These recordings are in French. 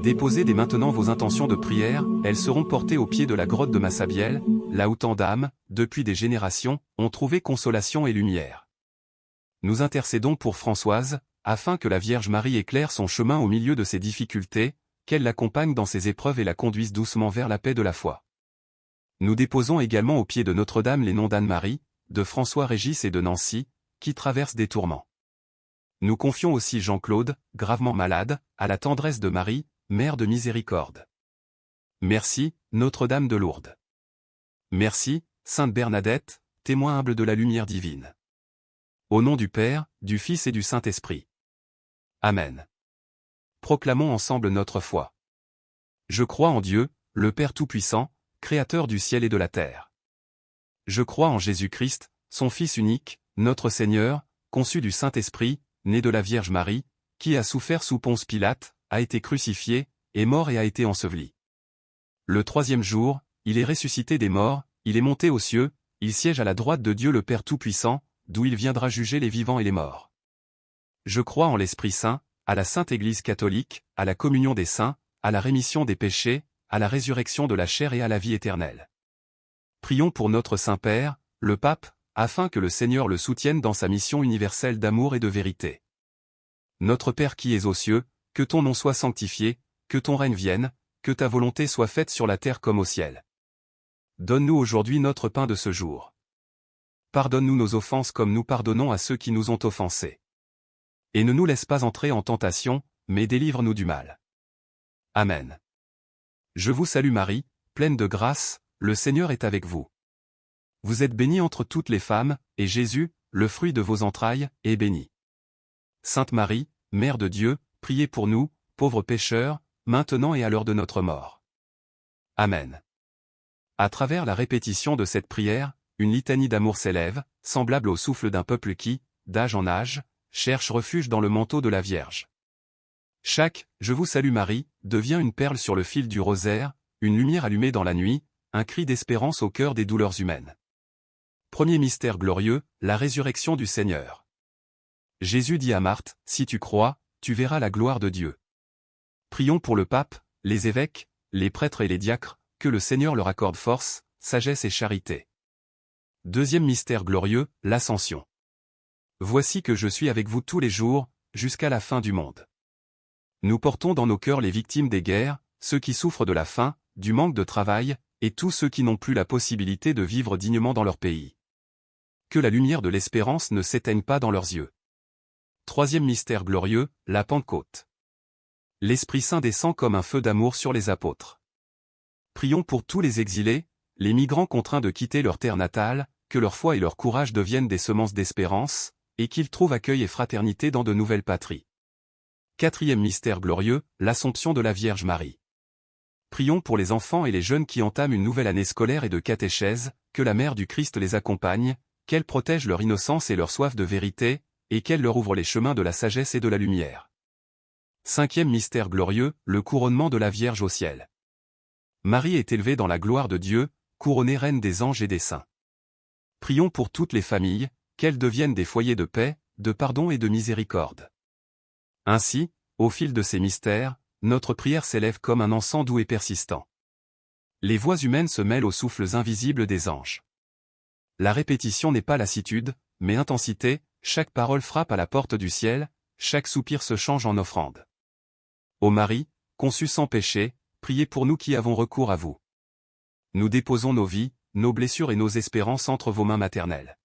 Déposez dès maintenant vos intentions de prière, elles seront portées au pied de la grotte de Massabielle, là où tant d'âmes, depuis des générations, ont trouvé consolation et lumière. Nous intercédons pour Françoise, afin que la Vierge Marie éclaire son chemin au milieu de ses difficultés, qu'elle l'accompagne dans ses épreuves et la conduise doucement vers la paix de la foi. Nous déposons également au pied de Notre-Dame les noms d'Anne-Marie, de François-Régis et de Nancy, qui traversent des tourments. Nous confions aussi Jean-Claude, gravement malade, à la tendresse de Marie, Mère de miséricorde. Merci, Notre-Dame de Lourdes. Merci, Sainte Bernadette, témoin humble de la lumière divine. Au nom du Père, du Fils et du Saint-Esprit. Amen. Proclamons ensemble notre foi. Je crois en Dieu, le Père Tout-Puissant, Créateur du ciel et de la terre. Je crois en Jésus-Christ, son Fils unique, notre Seigneur, conçu du Saint-Esprit, né de la Vierge Marie, qui a souffert sous Ponce Pilate, a été crucifié, est mort et a été enseveli. Le troisième jour, il est ressuscité des morts, il est monté aux cieux, il siège à la droite de Dieu le Père Tout-Puissant, d'où il viendra juger les vivants et les morts. Je crois en l'Esprit Saint, à la Sainte Église catholique, à la communion des saints, à la rémission des péchés, à la résurrection de la chair et à la vie éternelle. Prions pour notre Saint-Père, le Pape, afin que le Seigneur le soutienne dans sa mission universelle d'amour et de vérité. Notre Père qui es aux cieux, que ton nom soit sanctifié, que ton règne vienne, que ta volonté soit faite sur la terre comme au ciel. Donne-nous aujourd'hui notre pain de ce jour. Pardonne-nous nos offenses comme nous pardonnons à ceux qui nous ont offensés. Et ne nous laisse pas entrer en tentation, mais délivre-nous du mal. Amen. Je vous salue Marie, pleine de grâce, le Seigneur est avec vous. Vous êtes bénie entre toutes les femmes, et Jésus, le fruit de vos entrailles, est béni. Sainte Marie, Mère de Dieu, priez pour nous, pauvres pécheurs, maintenant et à l'heure de notre mort. Amen. À travers la répétition de cette prière, une litanie d'amour s'élève, semblable au souffle d'un peuple qui, d'âge en âge, cherche refuge dans le manteau de la Vierge. Chaque « Je vous salue Marie » devient une perle sur le fil du rosaire, une lumière allumée dans la nuit, un cri d'espérance au cœur des douleurs humaines. Premier mystère glorieux, la résurrection du Seigneur. Jésus dit à Marthe, « Si tu crois, tu verras la gloire de Dieu. » Prions pour le pape, les évêques, les prêtres et les diacres, que le Seigneur leur accorde force, sagesse et charité. Deuxième mystère glorieux, l'Ascension. Voici que je suis avec vous tous les jours, jusqu'à la fin du monde. Nous portons dans nos cœurs les victimes des guerres, ceux qui souffrent de la faim, du manque de travail, et tous ceux qui n'ont plus la possibilité de vivre dignement dans leur pays. Que la lumière de l'espérance ne s'éteigne pas dans leurs yeux. Troisième mystère glorieux, la Pentecôte. L'Esprit Saint descend comme un feu d'amour sur les apôtres. Prions pour tous les exilés, les migrants contraints de quitter leur terre natale, que leur foi et leur courage deviennent des semences d'espérance, et qu'ils trouvent accueil et fraternité dans de nouvelles patries. Quatrième mystère glorieux, l'Assomption de la Vierge Marie. Prions pour les enfants et les jeunes qui entament une nouvelle année scolaire et de catéchèse, que la Mère du Christ les accompagne, qu'elle protège leur innocence et leur soif de vérité, et qu'elle leur ouvre les chemins de la sagesse et de la lumière. Cinquième mystère glorieux, le couronnement de la Vierge au ciel. Marie est élevée dans la gloire de Dieu, couronnée reine des anges et des saints. Prions pour toutes les familles, qu'elles deviennent des foyers de paix, de pardon et de miséricorde. Ainsi, au fil de ces mystères, notre prière s'élève comme un encens doux et persistant. Les voix humaines se mêlent aux souffles invisibles des anges. La répétition n'est pas lassitude, mais intensité, chaque parole frappe à la porte du ciel, chaque soupir se change en offrande. Ô Marie, conçue sans péché, priez pour nous qui avons recours à vous. Nous déposons nos vies, nos blessures et nos espérances entre vos mains maternelles.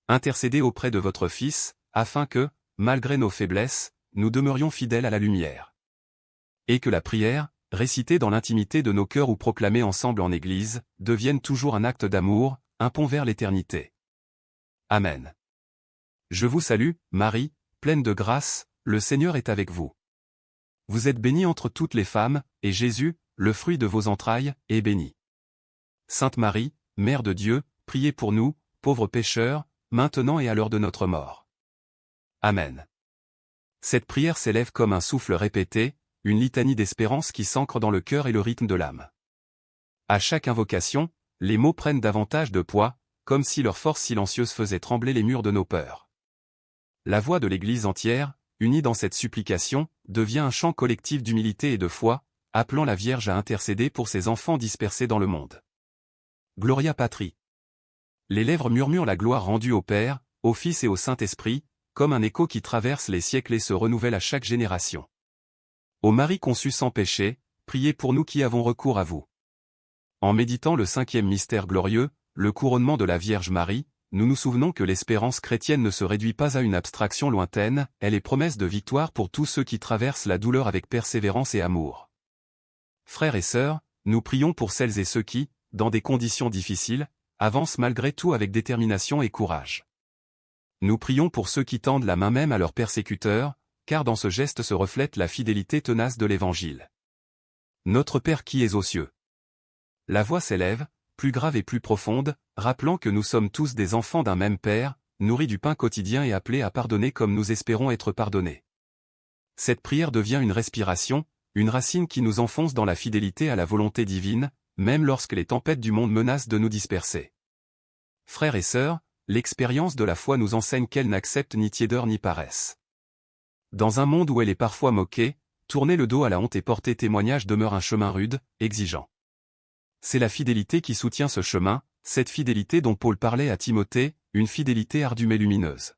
Intercédez auprès de votre Fils, afin que, malgré nos faiblesses, nous demeurions fidèles à la lumière. Et que la prière, récitée dans l'intimité de nos cœurs ou proclamée ensemble en Église, devienne toujours un acte d'amour, un pont vers l'éternité. Amen. Je vous salue, Marie, pleine de grâce, le Seigneur est avec vous. Vous êtes bénie entre toutes les femmes, et Jésus, le fruit de vos entrailles, est béni. Sainte Marie, Mère de Dieu, priez pour nous, pauvres pécheurs, maintenant et à l'heure de notre mort. Amen. Cette prière s'élève comme un souffle répété, une litanie d'espérance qui s'ancre dans le cœur et le rythme de l'âme. À chaque invocation, les mots prennent davantage de poids, comme si leur force silencieuse faisait trembler les murs de nos peurs. La voix de l'Église entière, unie dans cette supplication, devient un chant collectif d'humilité et de foi, appelant la Vierge à intercéder pour ses enfants dispersés dans le monde. Gloria Patri. Les lèvres murmurent la gloire rendue au Père, au Fils et au Saint-Esprit, comme un écho qui traverse les siècles et se renouvelle à chaque génération. Ô Marie conçue sans péché, priez pour nous qui avons recours à vous. En méditant le 5e mystère glorieux, le couronnement de la Vierge Marie, nous nous souvenons que l'espérance chrétienne ne se réduit pas à une abstraction lointaine, elle est promesse de victoire pour tous ceux qui traversent la douleur avec persévérance et amour. Frères et sœurs, nous prions pour celles et ceux qui, dans des conditions difficiles, avancent malgré tout avec détermination et courage. Nous prions pour ceux qui tendent la main même à leurs persécuteurs, car dans ce geste se reflète la fidélité tenace de l'Évangile. Notre Père qui es aux cieux. La voix s'élève, plus grave et plus profonde, rappelant que nous sommes tous des enfants d'un même Père, nourris du pain quotidien et appelés à pardonner comme nous espérons être pardonnés. Cette prière devient une respiration, une racine qui nous enfonce dans la fidélité à la volonté divine, même lorsque les tempêtes du monde menacent de nous disperser. Frères et sœurs, l'expérience de la foi nous enseigne qu'elle n'accepte ni tiédeur ni paresse. Dans un monde où elle est parfois moquée, tourner le dos à la honte et porter témoignage demeure un chemin rude, exigeant. C'est la fidélité qui soutient ce chemin, cette fidélité dont Paul parlait à Timothée, une fidélité ardue mais lumineuse.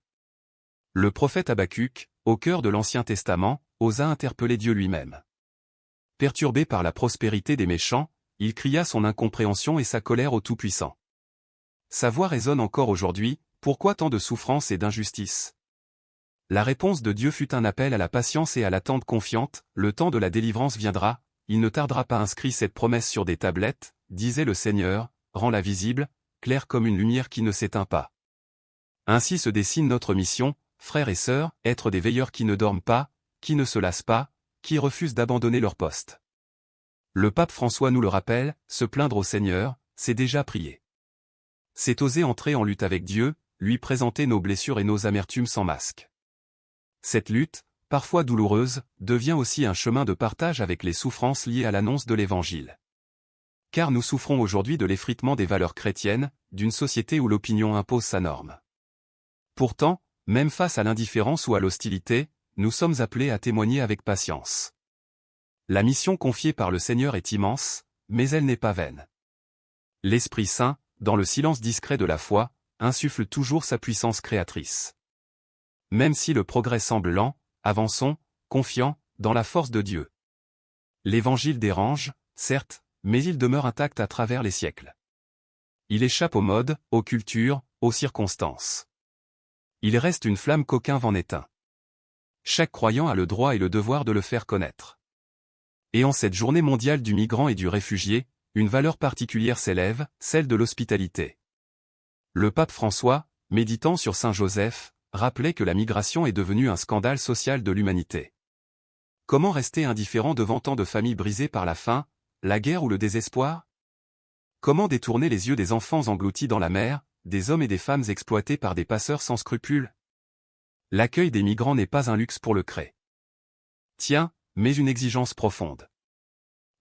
Le prophète Habacuc, au cœur de l'Ancien Testament, osa interpeller Dieu lui-même. Perturbé par la prospérité des méchants, il cria son incompréhension et sa colère au Tout-Puissant. Sa voix résonne encore aujourd'hui, pourquoi tant de souffrance et d'injustice? La réponse de Dieu fut un appel à la patience et à l'attente confiante, le temps de la délivrance viendra, il ne tardera pas inscrit cette promesse sur des tablettes, disait le Seigneur, rends-la visible, claire comme une lumière qui ne s'éteint pas. Ainsi se dessine notre mission, frères et sœurs, être des veilleurs qui ne dorment pas, qui ne se lassent pas, qui refusent d'abandonner leur poste. Le pape François nous le rappelle, se plaindre au Seigneur, c'est déjà prier. C'est oser entrer en lutte avec Dieu, lui présenter nos blessures et nos amertumes sans masque. Cette lutte, parfois douloureuse, devient aussi un chemin de partage avec les souffrances liées à l'annonce de l'Évangile. Car nous souffrons aujourd'hui de l'effritement des valeurs chrétiennes, d'une société où l'opinion impose sa norme. Pourtant, même face à l'indifférence ou à l'hostilité, nous sommes appelés à témoigner avec patience. La mission confiée par le Seigneur est immense, mais elle n'est pas vaine. L'Esprit Saint, dans le silence discret de la foi, insuffle toujours sa puissance créatrice. Même si le progrès semble lent, avançons, confiants, dans la force de Dieu. L'Évangile dérange, certes, mais il demeure intact à travers les siècles. Il échappe aux modes, aux cultures, aux circonstances. Il reste une flamme qu'aucun vent n'éteint. Chaque croyant a le droit et le devoir de le faire connaître. Et en cette journée mondiale du migrant et du réfugié, une valeur particulière s'élève, celle de l'hospitalité. Le pape François, méditant sur Saint Joseph, rappelait que la migration est devenue un scandale social de l'humanité. Comment rester indifférent devant tant de familles brisées par la faim, la guerre ou le désespoir? Comment détourner les yeux des enfants engloutis dans la mer, des hommes et des femmes exploités par des passeurs sans scrupules? L'accueil des migrants n'est pas un luxe pour le cré. Tiens, mais une exigence profonde.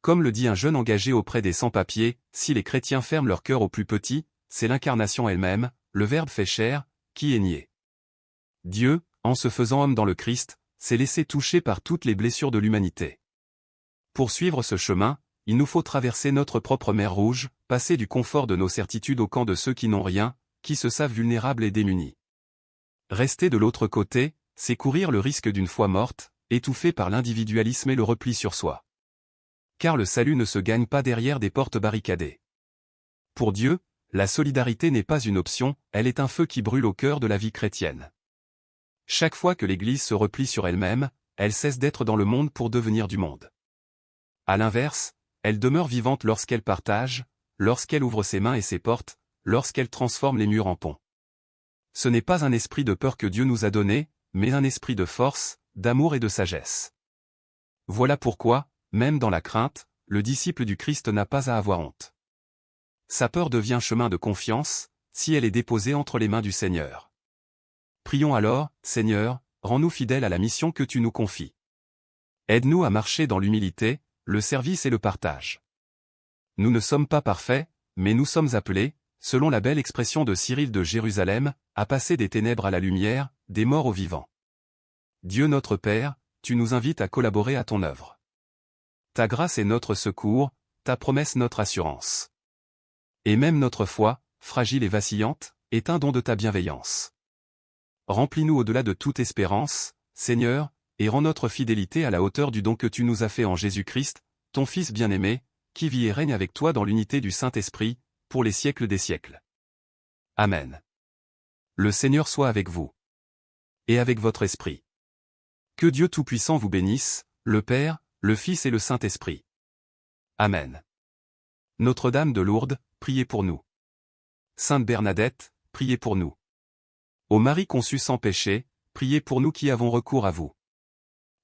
Comme le dit un jeune engagé auprès des sans-papiers, si les chrétiens ferment leur cœur aux plus petits, c'est l'incarnation elle-même, le Verbe fait chair, qui est nié. Dieu, en se faisant homme dans le Christ, s'est laissé toucher par toutes les blessures de l'humanité. Pour suivre ce chemin, il nous faut traverser notre propre mer Rouge, passer du confort de nos certitudes au camp de ceux qui n'ont rien, qui se savent vulnérables et démunis. Rester de l'autre côté, c'est courir le risque d'une foi morte, étouffée par l'individualisme et le repli sur soi. Car le salut ne se gagne pas derrière des portes barricadées. Pour Dieu, la solidarité n'est pas une option, elle est un feu qui brûle au cœur de la vie chrétienne. Chaque fois que l'Église se replie sur elle-même, elle cesse d'être dans le monde pour devenir du monde. À l'inverse, elle demeure vivante lorsqu'elle partage, lorsqu'elle ouvre ses mains et ses portes, lorsqu'elle transforme les murs en ponts. Ce n'est pas un esprit de peur que Dieu nous a donné, mais un esprit de force, d'amour et de sagesse. Voilà pourquoi, même dans la crainte, le disciple du Christ n'a pas à avoir honte. Sa peur devient chemin de confiance, si elle est déposée entre les mains du Seigneur. Prions alors, Seigneur, rends-nous fidèles à la mission que tu nous confies. Aide-nous à marcher dans l'humilité, le service et le partage. Nous ne sommes pas parfaits, mais nous sommes appelés, selon la belle expression de Cyril de Jérusalem, à passer des ténèbres à la lumière, des morts aux vivants. Dieu notre Père, tu nous invites à collaborer à ton œuvre. Ta grâce est notre secours, ta promesse notre assurance. Et même notre foi, fragile et vacillante, est un don de ta bienveillance. Remplis-nous au-delà de toute espérance, Seigneur, et rends notre fidélité à la hauteur du don que tu nous as fait en Jésus-Christ, ton Fils bien-aimé, qui vit et règne avec toi dans l'unité du Saint-Esprit, pour les siècles des siècles. Amen. Le Seigneur soit avec vous. Et avec votre esprit. Que Dieu Tout-Puissant vous bénisse, le Père, le Fils et le Saint-Esprit. Amen. Notre-Dame de Lourdes, priez pour nous. Sainte Bernadette, priez pour nous. Ô Marie conçue sans péché, priez pour nous qui avons recours à vous.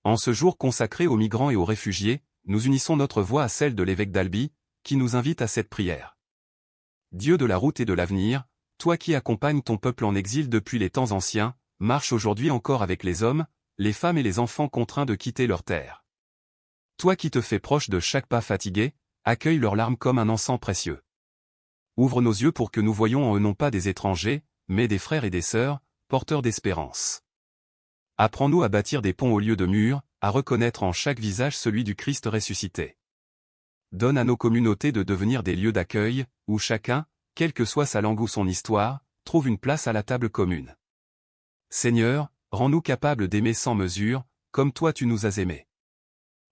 En ce jour consacré aux migrants et aux réfugiés, nous unissons notre voix à celle de l'évêque d'Albi, qui nous invite à cette prière. Dieu de la route et de l'avenir, toi qui accompagnes ton peuple en exil depuis les temps anciens, marche aujourd'hui encore avec les hommes, les femmes et les enfants contraints de quitter leur terre. Toi qui te fais proche de chaque pas fatigué, accueille leurs larmes comme un encens précieux. Ouvre nos yeux pour que nous voyions en eux non pas des étrangers, mais des frères et des sœurs, porteurs d'espérance. Apprends-nous à bâtir des ponts au lieu de murs, à reconnaître en chaque visage celui du Christ ressuscité. Donne à nos communautés de devenir des lieux d'accueil, où chacun, quelle que soit sa langue ou son histoire, trouve une place à la table commune. Seigneur, rends-nous capables d'aimer sans mesure, comme toi tu nous as aimés.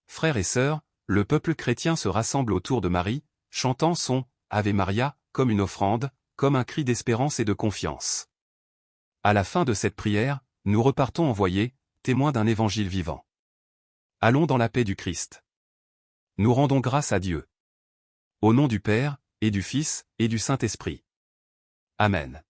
Frères et sœurs, le peuple chrétien se rassemble autour de Marie, chantant son « Ave Maria » comme une offrande, comme un cri d'espérance et de confiance. À la fin de cette prière, nous repartons envoyés, témoins d'un évangile vivant. Allons dans la paix du Christ. Nous rendons grâce à Dieu. Au nom du Père, et du Fils, et du Saint-Esprit. Amen.